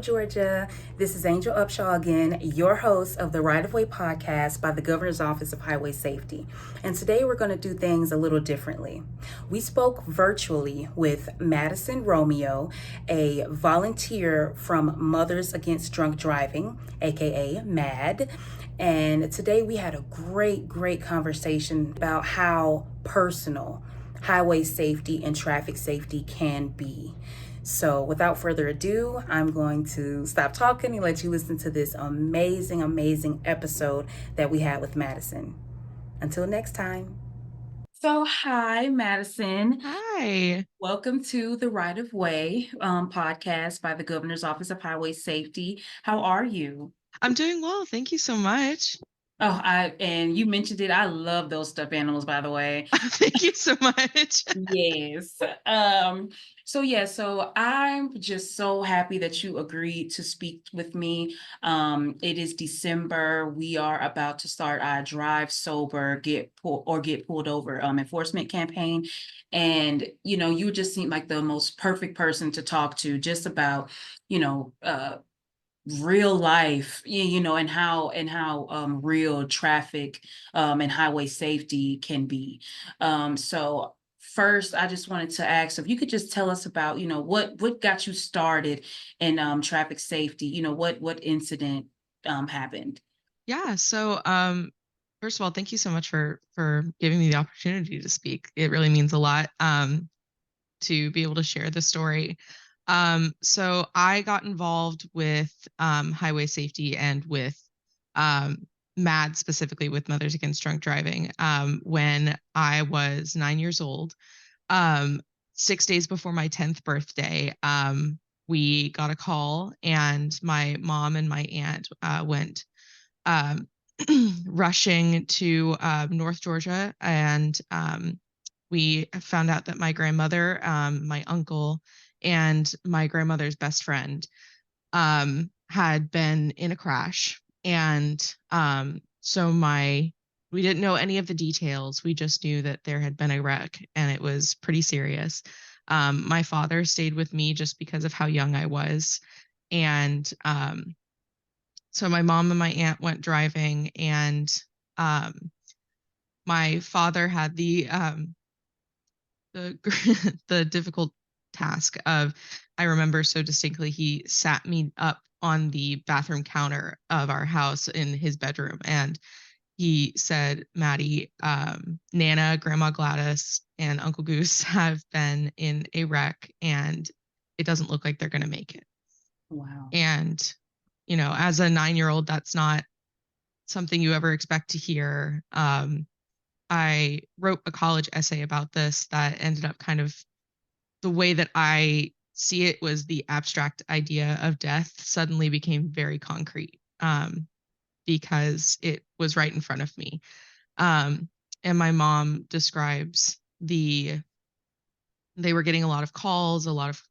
Georgia. This is Angel Upshaw again, your host of the Right of Way podcast by the Governor's Office of Highway Safety. And today we're going to do things a little differently. We spoke virtually with Madison Romeo, a volunteer from Mothers Against Drunk Driving, aka MAD. And today we had a great conversation about how personal highway safety and traffic safety can be. So without further ado, I'm going to stop talking and let you listen to this amazing episode that we had with Madison. Until next time. So, hi, Madison. Hi, Welcome to the Right of Way podcast by the Governor's Office of Highway Safety. How are you? I'm doing well. Thank you so much. Oh, and you mentioned it. I love those stuffed animals, by the way. Thank you so much. Yes. So I'm just so happy that you agreed to speak with me. It is December. We are about to start our Drive Sober, Get Pulled Over enforcement campaign. And you just seem like the most perfect person to talk to just about, you know, uh real life, and how real traffic and highway safety can be. So first, I just wanted to ask if you could just tell us about, what got you started in traffic safety. What incident happened. Yeah, so first of all, thank you so much for giving me the opportunity to speak. It really means a lot to be able to share the story. So I got involved with highway safety and with MAD, specifically with Mothers Against Drunk Driving, when I was 9 years old. Um, 6 days before my 10th birthday, we got a call, and my mom and my aunt went um, rushing to North Georgia, and we found out that my grandmother, my uncle, and my grandmother's best friend had been in a crash. And so we didn't know any of the details. We just knew that there had been a wreck and it was pretty serious. My father stayed with me just because of how young I was. And so my mom and my aunt went driving, and um, my father had the the difficult task of, I remember so distinctly, he sat me up on the bathroom counter of our house in his bedroom, and he said, Maddie, Nana, Grandma Gladys, and Uncle Goose have been in a wreck, and it doesn't look like they're going to make it. Wow. And, as a 9-year old, that's not something you ever expect to hear. I wrote a college essay about this that ended up kind of, the way that I see it was the abstract idea of death suddenly became very concrete, because it was right in front of me. Um, and my mom describes they were getting a lot of calls, a lot of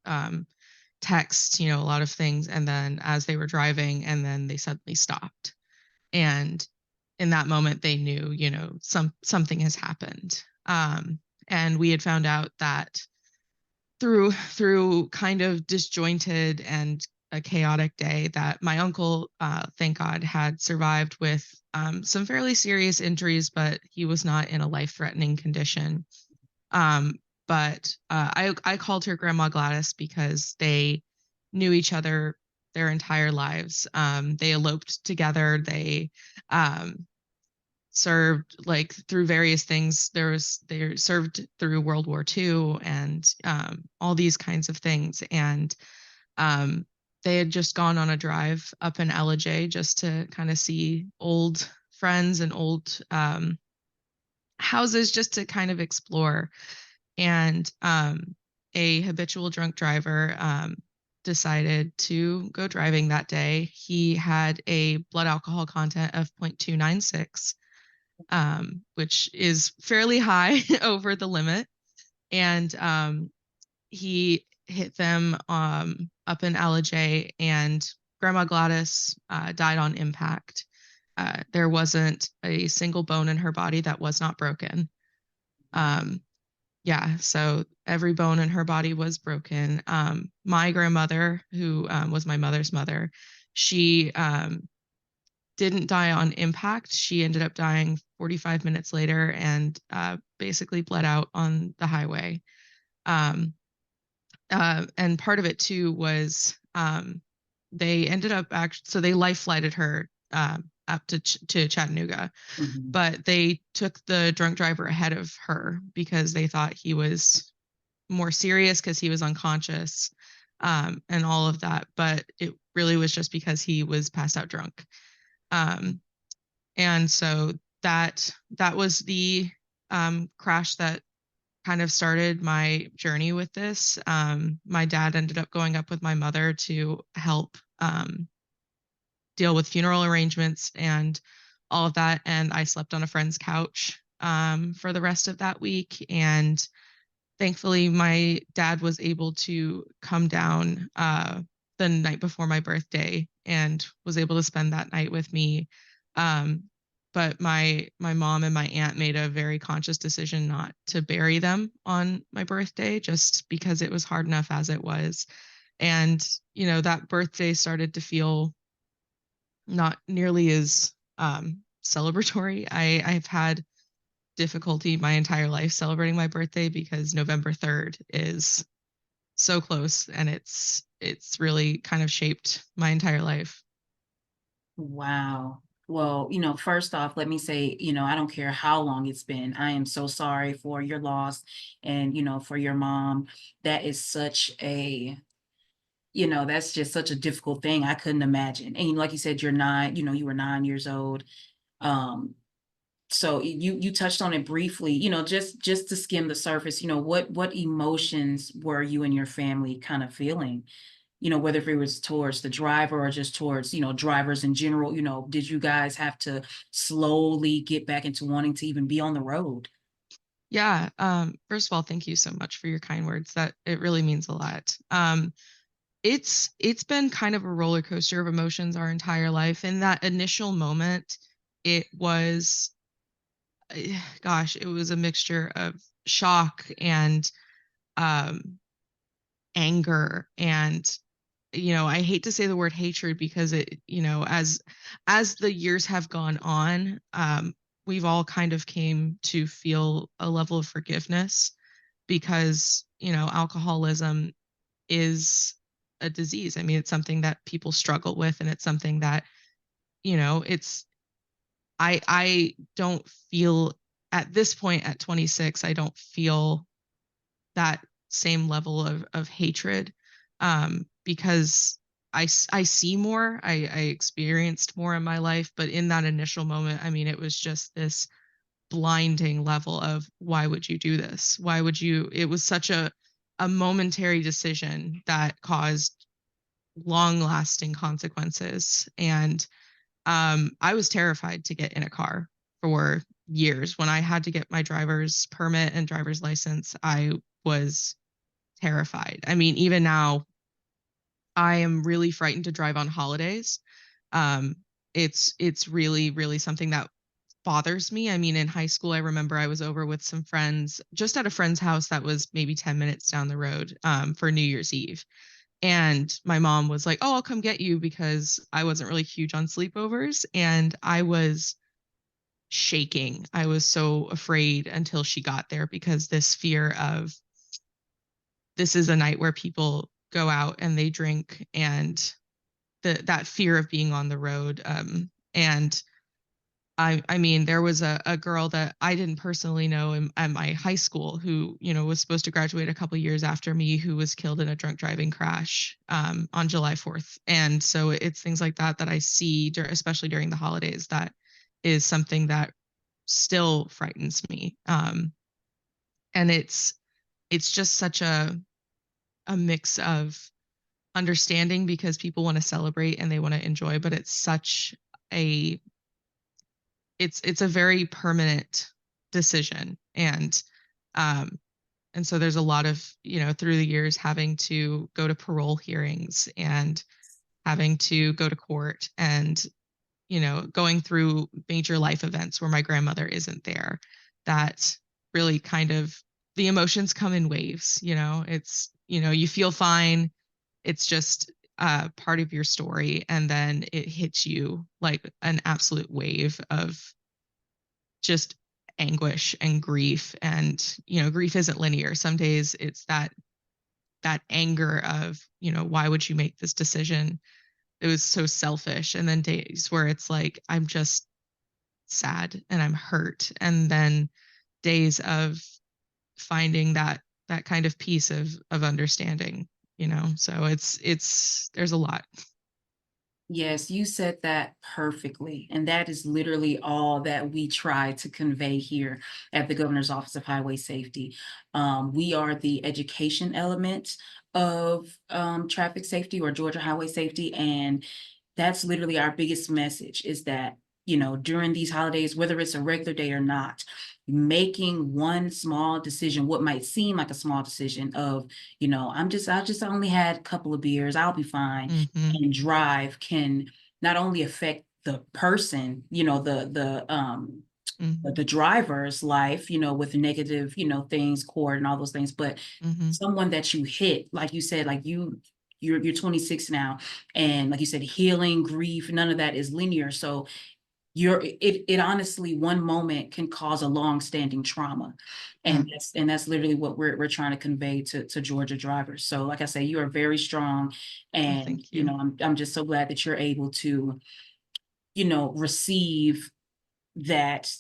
texts, a lot of things. And then as they were driving, and then they suddenly stopped. And in that moment, they knew, something has happened. And we had found out that through kind of disjointed and a chaotic day, that my uncle, thank God, had survived with some fairly serious injuries, but he was not in a life-threatening condition. But I called her Grandma Gladys because they knew each other their entire lives. They eloped together. They served like through various things. They served through World War II, and all these kinds of things. And um, they had just gone on a drive up in LJ just to kind of see old friends and old houses, just to kind of explore. And a habitual drunk driver decided to go driving that day. He had a blood alcohol content of 0.296, which is fairly high over the limit. And he hit them up in LJ, and Grandma Gladys died on impact. There wasn't a single bone in her body that was not broken. Um, Yeah, so every bone in her body was broken. My grandmother, who was my mother's mother, she didn't die on impact. She ended up dying 45 minutes later and basically bled out on the highway. Um, and part of it too was they ended up actually, so they life flighted her up to Chattanooga, Mhm. but they took the drunk driver ahead of her because they thought he was more serious because he was unconscious, and all of that. But it really was just because he was passed out drunk. Um, and so that was the crash that kind of started my journey with this. My dad ended up going up with my mother to help deal with funeral arrangements and all of that. And I slept on a friend's couch for the rest of that week. And thankfully, my dad was able to come down the night before my birthday and was able to spend that night with me. Um, but my mom and my aunt made a very conscious decision not to bury them on my birthday, just because it was hard enough as it was. And that birthday started to feel not nearly as celebratory. I've had difficulty my entire life celebrating my birthday because November 3rd is so close, and it's really kind of shaped my entire life. Wow. Well, first off, let me say, I don't care how long it's been. I am so sorry for your loss and, for your mom. That is such a, that's just such a difficult thing. I couldn't imagine. And like you said, you're 9, you were 9 years old. Um, so you touched on it briefly, just to skim the surface, what emotions were you and your family kind of feeling? Whether if it was towards the driver or just towards, drivers in general, did you guys have to slowly get back into wanting to even be on the road? Yeah. First of all, thank you so much for your kind words. That it really means a lot. It's been kind of a roller coaster of emotions our entire life. In that initial moment, it was, gosh, it was a mixture of shock and um, anger and I hate to say the word hatred because it, as the years have gone on, we've all kind of came to feel a level of forgiveness because, alcoholism is a disease. I mean, it's something that people struggle with, and it's something that, it's I don't feel at this point at 26, I don't feel that same level of hatred, because I see more, I experienced more in my life, but in that initial moment, I mean, it was just this blinding level of why would you do this? Why would you? It was such a momentary decision that caused long lasting consequences. And I was terrified to get in a car for years. When I had to get my driver's permit and driver's license, I was terrified. I mean, even now, I am really frightened to drive on holidays. Um, it's really, really something that bothers me. I mean, in high school, I remember I was over with some friends, just at a friend's house that was maybe 10 minutes down the road, for New Year's Eve. And my mom was like, "Oh, I'll come get you," because I wasn't really huge on sleepovers. And I was shaking. I was so afraid until she got there because this fear of this is a night where people go out and they drink, and that fear of being on the road. And I mean, there was a girl that I didn't personally know at my high school who, was supposed to graduate a couple years after me, who was killed in a drunk driving crash on July 4th. And so it's things like that that I see, especially during the holidays, that is something that still frightens me. And it's just such a mix of understanding because people want to celebrate and they want to enjoy, but a it's a very permanent decision. Um and so there's a lot of, through the years having to go to parole hearings and having to go to court and, going through major life events where my grandmother isn't there, that really kind of the emotions come in waves, it's, you feel fine. It's just part of your story. And then it hits you like an absolute wave of just anguish and grief. And, grief isn't linear. Some days it's that anger of, why would you make this decision? It was so selfish. And then days where it's like, I'm just sad and I'm hurt. And then days of finding that kind of piece of understanding, so it's there's a lot. Yes, you said that perfectly. And that is literally all that we try to convey here at the Governor's Office of Highway Safety. We are the education element of traffic safety or Georgia highway safety. And that's literally our biggest message is that, during these holidays, whether it's a regular day or not, making one small decision, what might seem like a small decision of, I only had a couple of beers, I'll be fine, Mm-hmm. and drive can not only affect the person, Mm-hmm. the driver's life, with negative, things, cord and all those things, but Mm-hmm. someone that you hit, like you said, like you're 26 now, and like you said, healing, grief, none of that is linear. So it honestly, one moment can cause a long-standing trauma. Yeah. And that's literally what we're trying to convey to Georgia drivers. So like I say, you are very strong. Oh, And, thank you. I'm just so glad that you're able to, receive that,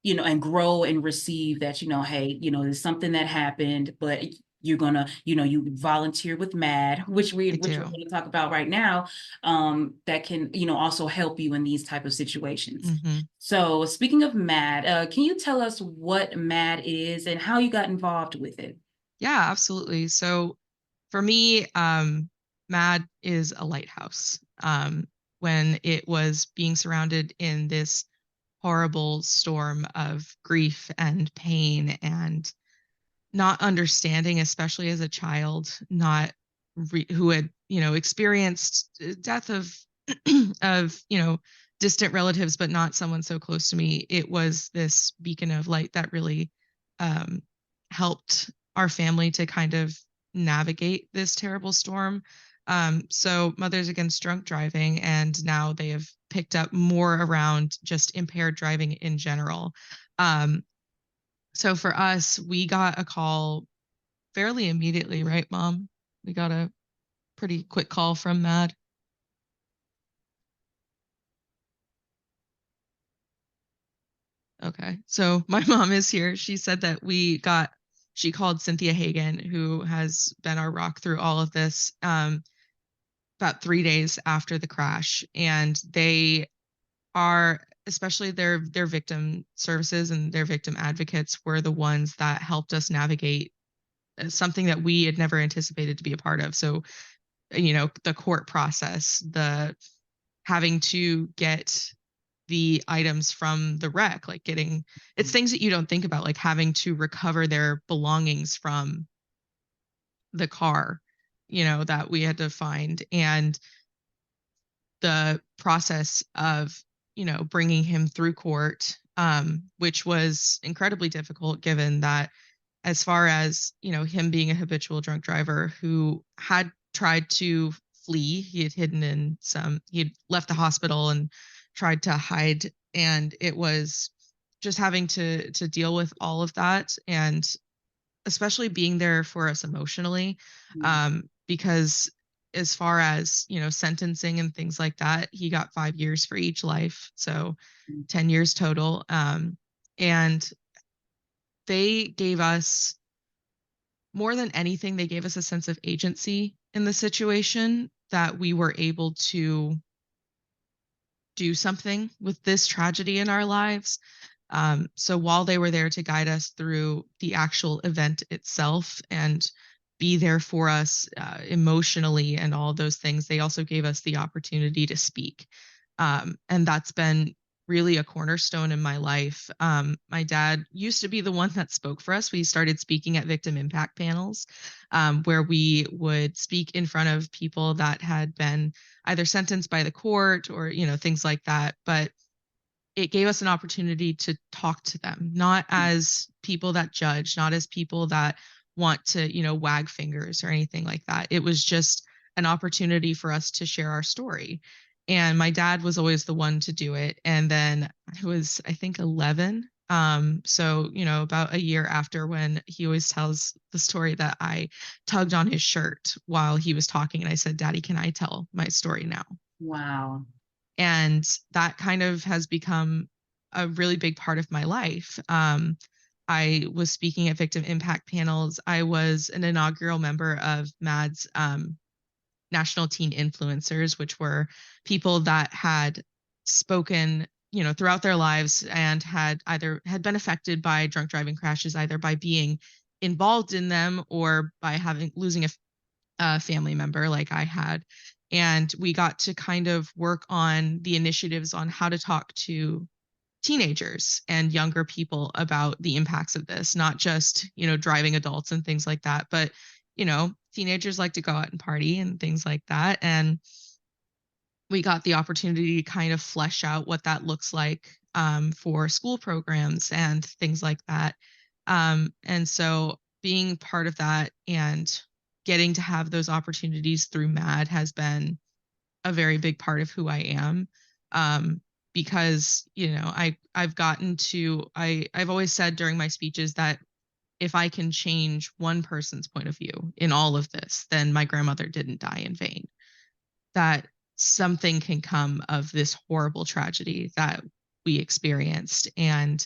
and grow and receive that, hey, there's something that happened, but you're gonna, you volunteer with MAD, I which we're do. going to talk about right now, that can, also help you in these type of situations. Mm-hmm. So speaking of MAD, can you tell us what MAD is and how you got involved with it? Yeah, absolutely. So for me, mad is a lighthouse. When it was being surrounded in this horrible storm of grief and pain and not understanding, especially as a child, not who had, experienced death of of, distant relatives, but not someone so close to me. It was this beacon of light that really um, helped our family to kind of navigate this terrible storm. So Mothers Against Drunk Driving, and now they have picked up more around just impaired driving in general. Um, so for us, we got a call fairly immediately, right, Mom? We got a pretty quick call from Mad. Okay. So my mom is here. She said that she called Cynthia Hagan, who has been our rock through all of this, about 3 days after the crash. And they are, especially their victim services and their victim advocates were the ones that helped us navigate something that we had never anticipated to be a part of. So, the court process, the having to get the items from the wreck, like it's things that you don't think about, like having to recover their belongings from the car, that we had to find. And the process of, bringing him through court, which was incredibly difficult given that as far as, him being a habitual drunk driver who had tried to flee, he had left the hospital and tried to hide. And it was just having to deal with all of that. And especially being there for us emotionally, because as far as, sentencing and things like that, he got 5 years for each life, so 10 years total. And they gave us, more than anything, they gave us a sense of agency in the situation, that we were able to do something with this tragedy in our lives. So while they were there to guide us through the actual event itself and be there for us emotionally and all those things, they also gave us the opportunity to speak. And that's been really a cornerstone in my life. My dad used to be the one that spoke for us. We started speaking at victim impact panels, where we would speak in front of people that had been either sentenced by the court or, things like that. But it gave us an opportunity to talk to them, not as people that judge, not as people that want to, wag fingers or anything like that. It was just an opportunity for us to share our story. And my dad was always the one to do it. And then I was, I think, 11. So, about a year after, when he always tells the story that I tugged on his shirt while he was talking. And I said, Daddy, can I tell my story now? Wow. And that kind of has become a really big part of my life. I was speaking at victim impact panels. I was an inaugural member of MAD's National Teen Influencers, which were people that had spoken, throughout their lives and had been affected by drunk driving crashes, either by being involved in them or by having losing a family member like I had. And we got to kind of work on the initiatives on how to talk to teenagers and younger people about the impacts of this, not just, driving adults and things like that, but, teenagers like to go out and party and things like that. And we got the opportunity to kind of flesh out what that looks like for school programs and things like that. And so being part of that and getting to have those opportunities through MAD has been a very big part of who I am. Because, I've always said during my speeches that if I can change one person's point of view in all of this, then my grandmother didn't die in vain. That something can come of this horrible tragedy that we experienced, and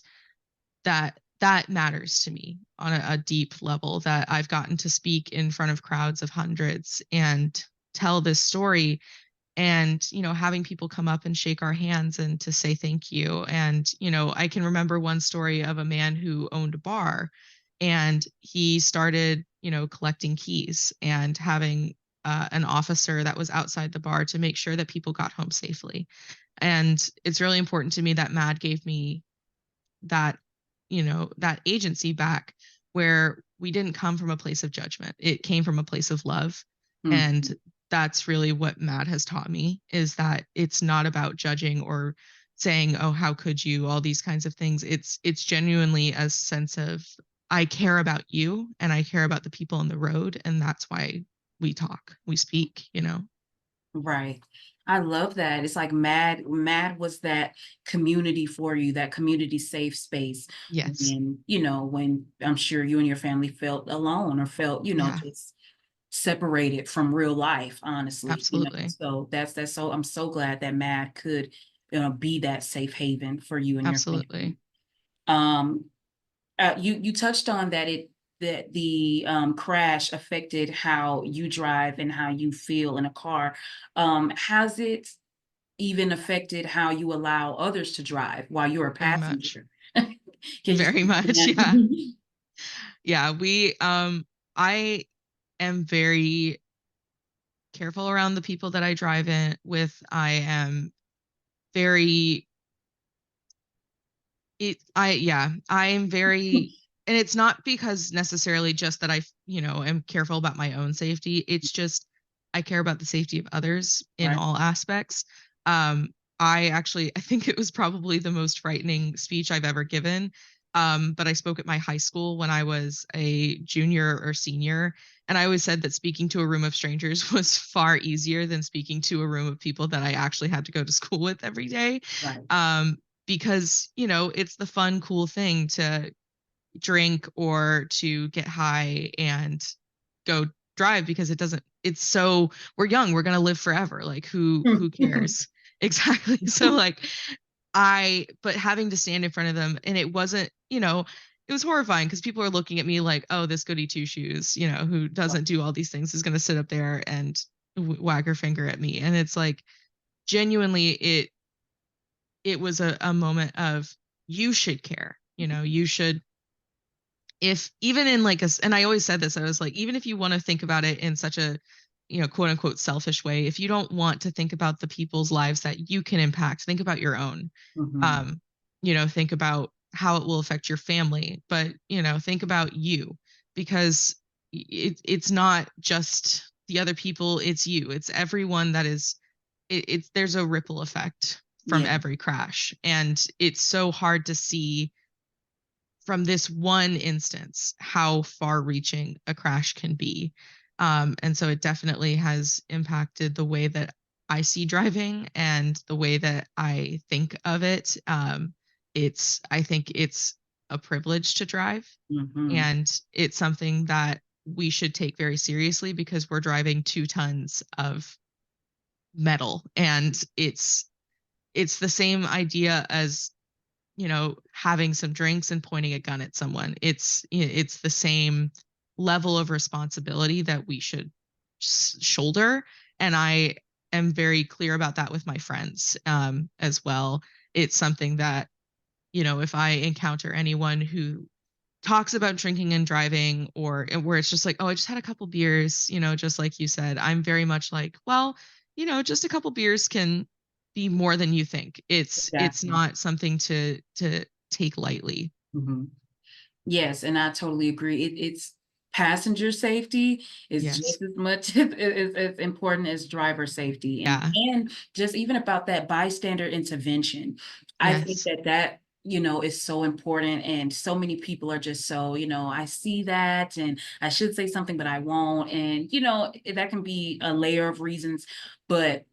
that matters to me on a deep level, that I've gotten to speak in front of crowds of hundreds and tell this story, and having people come up and shake our hands and to say thank you. And I can remember one story of a man who owned a bar, and he started collecting keys and having an officer that was outside the bar to make sure that people got home safely. And it's really important to me that MAD gave me that that agency back, where we didn't come from a place of judgment. It came from a place of love. And Mhm. that's really what MAD has taught me, is that it's not about judging or saying, oh, how could you, all these kinds of things. It's genuinely a sense of, I care about you and I care about the people on the road, and that's why we speak. Right. I love that. It's like Mad was that community for you, that community safe space Yes. when I'm sure you and your family felt alone or felt, Yeah, just separated from real life, honestly. absolutely. So that's so I'm so glad that Mad could, be that safe haven for you and your family. Absolutely. Um, you touched on that the crash affected how you drive and how you feel in a car. Has it even affected how you allow others to drive while you're a Very much. passenger? Can you Very speak to much. Yeah. that? Yeah, I am very careful around the people that I drive in with. I am very I am very, and it's not because necessarily just that am careful about my own safety. It's just I care about the safety of others in Right, all aspects. I think it was probably the most frightening speech I've ever given. But I spoke at my high school when I was a junior or senior, and I always said that speaking to a room of strangers was far easier than speaking to a room of people that I actually had to go to school with every day. right. Um, because it's the fun, cool thing to drink or to get high and go drive, because it's so, we're young, we're going to live forever, like who cares. Exactly. So like but having to stand in front of them, and it wasn't, it was horrifying because people are looking at me like, oh, this goody two shoes, who doesn't do all these things is going to sit up there and wag her finger at me. And it's like, genuinely, it was a moment of, you should care, you should, if even in like and I always said this, I was like, even if you want to think about it in such a, quote unquote selfish way, if you don't want to think about the people's lives that you can impact, think about your own. Mhm. um think about how it will affect your family, but think about you, because it's not just the other people, it's you, it's everyone that is, it's there's a ripple effect from Yeah. every crash. And it's so hard to see from this one instance how far reaching a crash can be. And so it definitely has impacted the way that I see driving and the way that I think of it. I think it's a privilege to drive, Hmm. and it's something that we should take very seriously because we're driving 2 tons of metal. And it's the same idea as, having some drinks and pointing a gun at someone. It's the same level of responsibility that we should shoulder. And I am very clear about that with my friends, as well. It's something that, if I encounter anyone who talks about drinking and driving, or where it's just like, oh, I just had a couple beers, just like you said, I'm very much like, well, just a couple beers can be more than you think. It's Exactly. not something to take lightly. Hmm. Yes, and I totally agree. It's passenger safety is Yes. just as much as important as driver safety, Yeah. and just even about that bystander intervention. I think Yes. that is so important, and so many people are just so I see that and I should say something, but I won't, and that can be a layer of reasons, but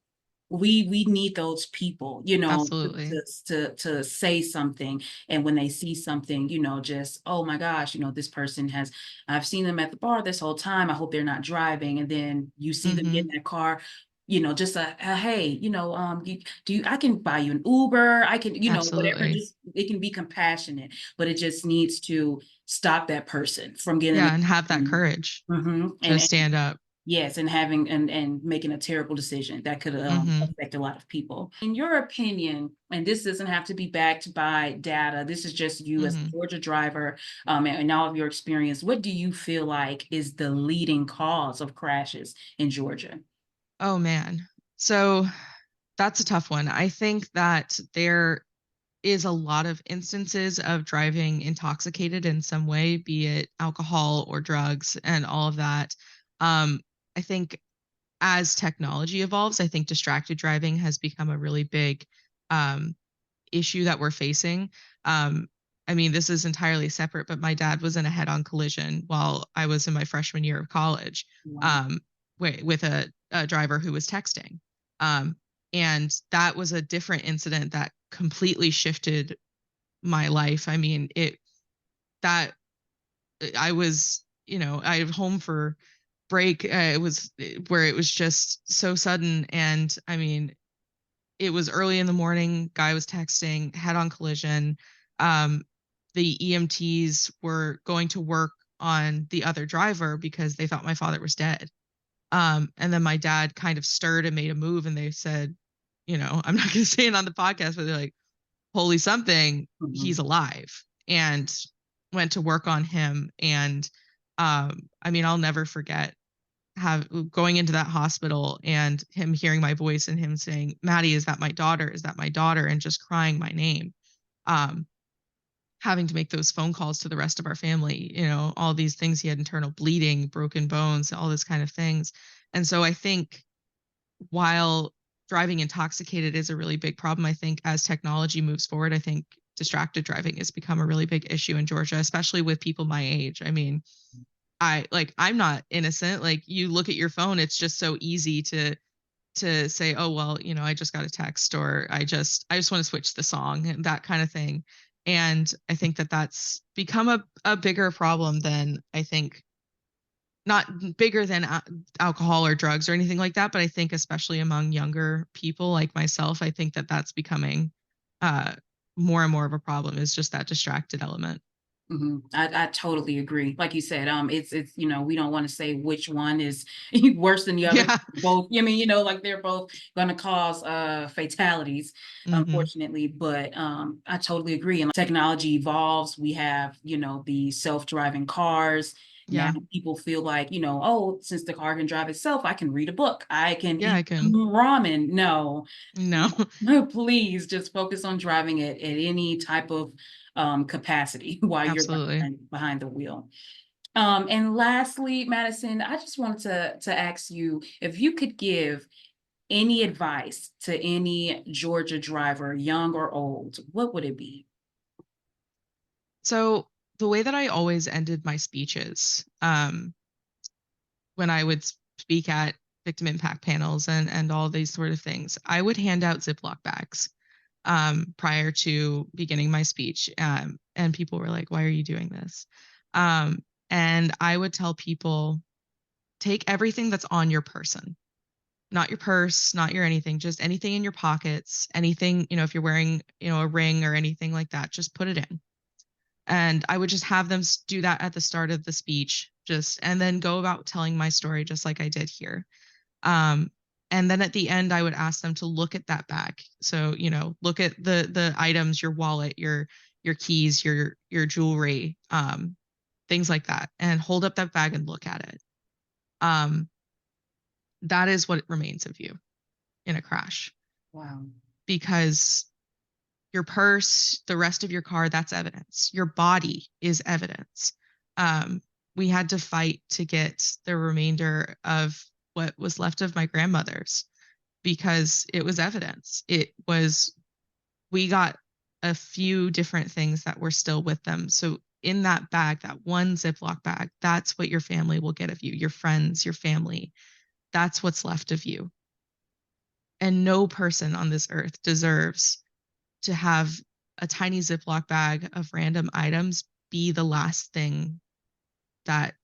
we need those people, Absolutely. to say something. And when they see something, just, oh my gosh, this person has, I've seen them at the bar this whole time, I hope they're not driving. And then you see them get Mhm. in that car, just a hey, I can buy you an Uber, I can, whatever, Absolutely. just it can be compassionate, but it just needs to stop that person from getting Yeah, and the. have that courage to And stand up. yes, and having and making a terrible decision that could Mhm. affect a lot of people. In your opinion, and this doesn't have to be backed by data, this is just you as a Mhm. Georgia driver, and all of your experience. What do you feel like is the leading cause of crashes in Georgia? Oh man. So that's a tough one. I think that there is a lot of instances of driving intoxicated in some way, be it alcohol or drugs and all of that. I think as technology evolves, I think distracted driving has become a really big um, issue that we're facing. Um, I mean, this is entirely separate, but my dad was in a head on collision while I was in my freshman year of college, Wow. um, with a driver who was texting. Um, and that was a different incident that completely shifted my life. I mean, that I was, I was home for break. It was where it was just so sudden. And I mean, it was early in the morning. Guy was texting, head on collision. Um, the EMTs were going to work on the other driver because they thought my father was dead. And then my dad kind of stirred and made a move, and they said, I'm not going to say it on the podcast, but they're like, holy something, he's Mhm. alive, and went to work on him. And I mean, I'll never forget have going into that hospital and him hearing my voice and him saying, Maddie, is that my daughter? Is that my daughter? And just crying my name. Um, Having to make those phone calls to the rest of our family, all these things. He had internal bleeding, broken bones, all this kind of things. And so I think while driving intoxicated is a really big problem, I think as technology moves forward, I think distracted driving has become a really big issue in Georgia, especially with people my age. I mean, I'm not innocent. Like, you look at your phone, it's just so easy to say, oh well, I just got a text, or I just want to switch the song, and that kind of thing. And I think that that's become a bigger problem than, I think, not bigger than alcohol or drugs or anything like that, but I think especially among younger people like myself, I think that that's becoming uh more and more of a problem, is just that distracted element. I totally agree. Like you said, it's we don't want to say which one is worse than the other. Yeah. Both, I mean, like they're both going to cause fatalities, Mhm. unfortunately. But I totally agree. And technology evolves. We have the self-driving cars. Now Yeah. people feel like oh, since the car can drive itself, I can read a book. I can Yeah, I eat can. ramen. No, No. no, please just focus on driving it at any type of capacity while you're Absolutely. behind the wheel. And lastly, Madison, I just wanted to ask you if you could give any advice to any Georgia driver, young or old, what would it be? So the way that I always ended my speeches, when I would speak at victim impact panels and all these sort of things, I would hand out Ziploc bags prior to beginning my speech. And people were like, "Why are you doing this?" Um, and I would tell people, take everything that's on your person, not your purse, not your anything, just anything in your pockets, anything, if you're wearing, a ring or anything like that, just put it in. And I would just have them do that at the start of the speech, and then go about telling my story just like I did here. Um, and then at the end, I would ask them to look at that bag. So, look at the items, your wallet, your keys, your jewelry, things like that, and hold up that bag and look at it. Um, that is what remains of you in a crash, Wow. because your purse, the rest of your car, that's evidence. Your body is evidence. We had to fight to get the remainder of what was left of my grandmother's, because it was evidence. We got a few different things that were still with them. So in that bag, that one Ziploc bag, that's what your family will get of you, your friends, your family. That's what's left of you. And no person on this earth deserves to have a tiny Ziploc bag of random items be the last thing that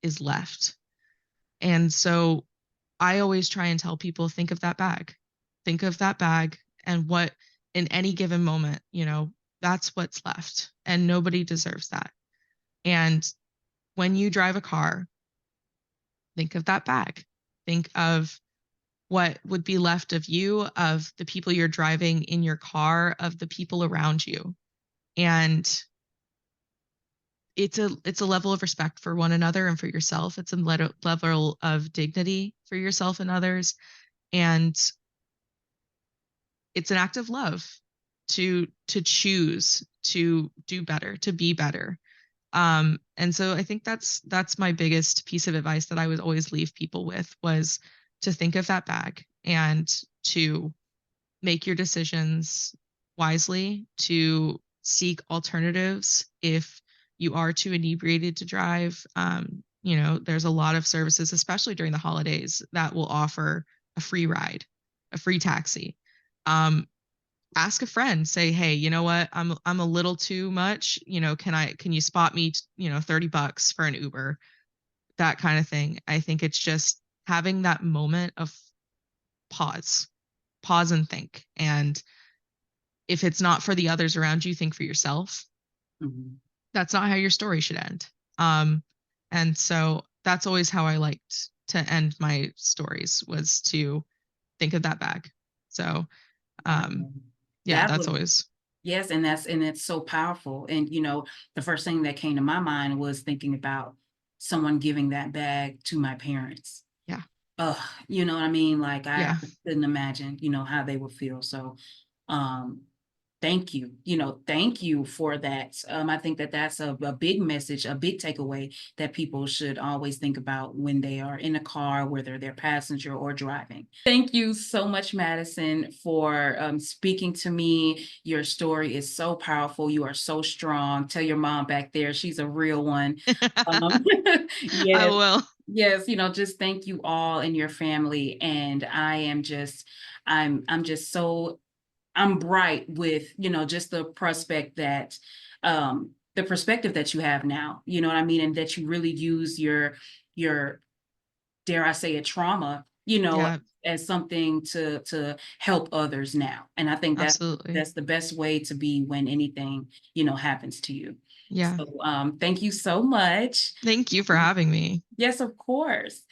is left. And so I always try and tell people, think of that bag. Think of that bag and what in any given moment, that's what's left. And nobody deserves that. And when you drive a car, think of that bag. Think of what would be left of you, of the people you're driving in your car, of the people around you. And it's a level of respect for one another and for yourself. It's a level of dignity for yourself and others. And it's an act of love to choose to do better, to be better. And so I think that's my biggest piece of advice that I would always leave people with, was to think of that bag and to make your decisions wisely, to seek alternatives if you are too inebriated to drive. There's a lot of services, especially during the holidays, that will offer a free ride, a free taxi. Um, Ask a friend, say, "Hey, you know what? I'm a little too much. Can you spot me, $30 for an Uber?" That kind of thing. I think it's just having that moment of pause, pause and think. And if it's not for the others around you, think for yourself. Mhm. That's not how your story should end. Um, and so that's always how I liked to end my stories, was to think of that bag. So, um, Wow. yeah, That that's was always, Yes, and it's so powerful. And the first thing that came to my mind was thinking about someone giving that bag to my parents. yeah, Ugh, you know what I mean? Like I yeah. couldn't imagine, how they would feel. So, um, thank you. Thank you for that. I think that that's a big message, a big takeaway that people should always think about when they are in a car, whether they're passenger or driving. Thank you so much, Madison, for speaking to me. Your story is so powerful. You are so strong. Tell your mom back there, she's a real one. Um, I yes, will. yes, just thank you all and your family. And I'm just so I'm bright with, just the perspective that you have now, you know what I mean? And that you really use your, dare I say it, trauma, Yeah, as something to help others now. And I think absolutely. that's the best way to be when anything, happens to you. Yeah. So thank you so much. Thank you for having me. Yes, of course.